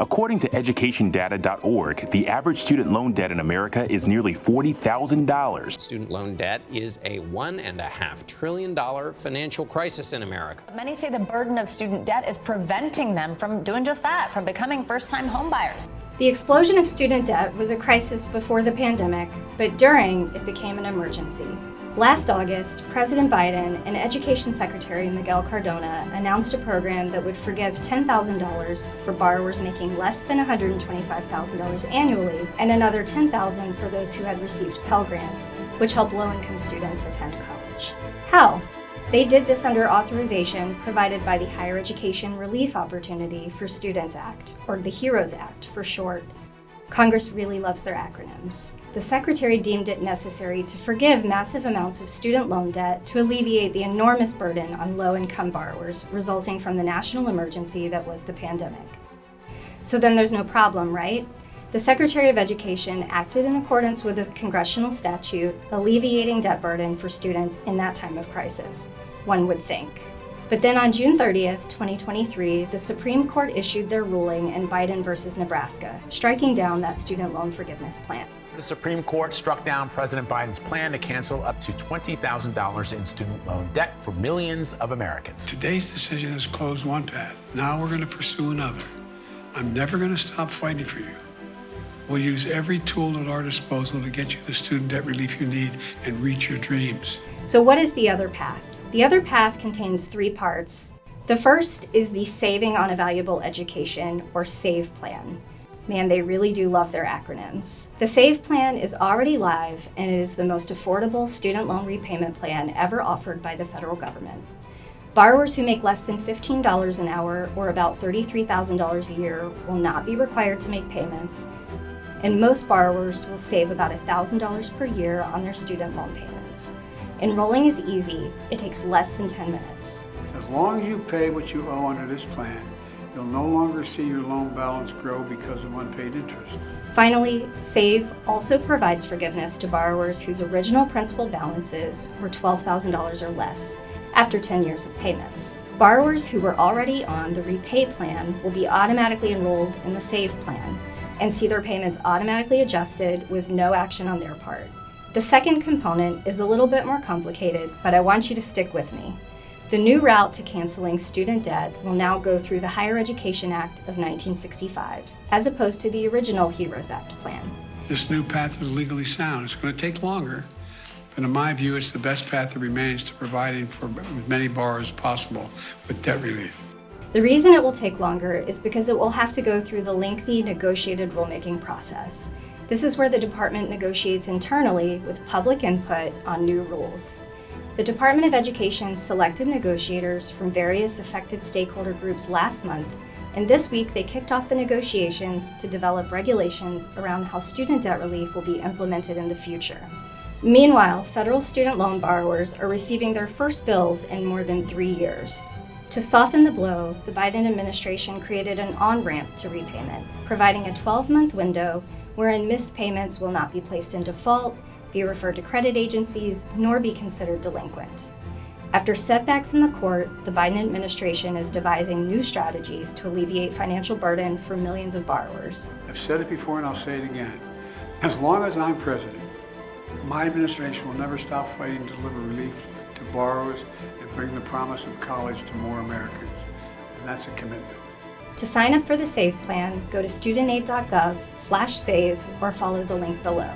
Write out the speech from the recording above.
According to educationdata.org, the average student loan debt in America is nearly $40,000. Student loan debt is a $1.5 trillion financial crisis in America. Many say the burden of student debt is preventing them from doing just that, from becoming first-time homebuyers. The explosion of student debt was a crisis before the pandemic, but during, it became an emergency. Last August, President Biden and Education Secretary Miguel Cardona announced a program that would forgive $10,000 for borrowers making less than $125,000 annually, and another $10,000 for those who had received Pell Grants, which help low-income students attend college. How? They did this under authorization provided by the Higher Education Relief Opportunity for Students Act, or the HEROES Act for short. Congress really loves their acronyms. The Secretary deemed it necessary to forgive massive amounts of student loan debt to alleviate the enormous burden on low-income borrowers resulting from the national emergency that was the pandemic. So then there's no problem, right? The Secretary of Education acted in accordance with a congressional statute alleviating debt burden for students in that time of crisis, one would think. But then on June 30th, 2023, the Supreme Court issued their ruling in Biden versus Nebraska, striking down that student loan forgiveness plan. The Supreme Court struck down President Biden's plan to cancel up to $20,000 in student loan debt for millions of Americans. Today's decision has closed one path. Now we're going to pursue another. I'm never going to stop fighting for you. We'll use every tool at our disposal to get you the student debt relief you need and reach your dreams. So what is the other path? The other path contains 3 parts. The first is the Saving on a Valuable Education, or SAVE plan. Man, they really do love their acronyms. The SAVE plan is already live, and it is the most affordable student loan repayment plan ever offered by the federal government. Borrowers who make less than $15 an hour, or about $33,000 a year, will not be required to make payments, and most borrowers will save about $1,000 per year on their student loan payments. Enrolling is easy. It takes less than 10 minutes. As long as you pay what you owe under this plan, you'll no longer see your loan balance grow because of unpaid interest. Finally, SAVE also provides forgiveness to borrowers whose original principal balances were $12,000 or less after 10 years of payments. Borrowers who were already on the repay plan will be automatically enrolled in the SAVE plan and see their payments automatically adjusted with no action on their part. The second component is a little bit more complicated, but I want you to stick with me. The new route to canceling student debt will now go through the Higher Education Act of 1965, as opposed to the original HEROES Act plan. This new path is legally sound. It's going to take longer, but in my view, it's the best path that remains to providing for as many borrowers as possible with debt relief. The reason it will take longer is because it will have to go through the lengthy negotiated rulemaking process. This is where the department negotiates internally with public input on new rules. The Department of Education selected negotiators from various affected stakeholder groups last month, and this week they kicked off the negotiations to develop regulations around how student debt relief will be implemented in the future. Meanwhile, federal student loan borrowers are receiving their first bills in more than 3 years. To soften the blow, the Biden administration created an on-ramp to repayment, providing a 12-month window wherein missed payments will not be placed in default, be referred to credit agencies, nor be considered delinquent. After setbacks in the court, the Biden administration is devising new strategies to alleviate financial burden for millions of borrowers. I've said it before and I'll say it again. As long as I'm president, my administration will never stop fighting to deliver relief to borrowers and bring the promise of college to more Americans. And that's a commitment. To sign up for the SAVE plan, go to studentaid.gov/save or follow the link below.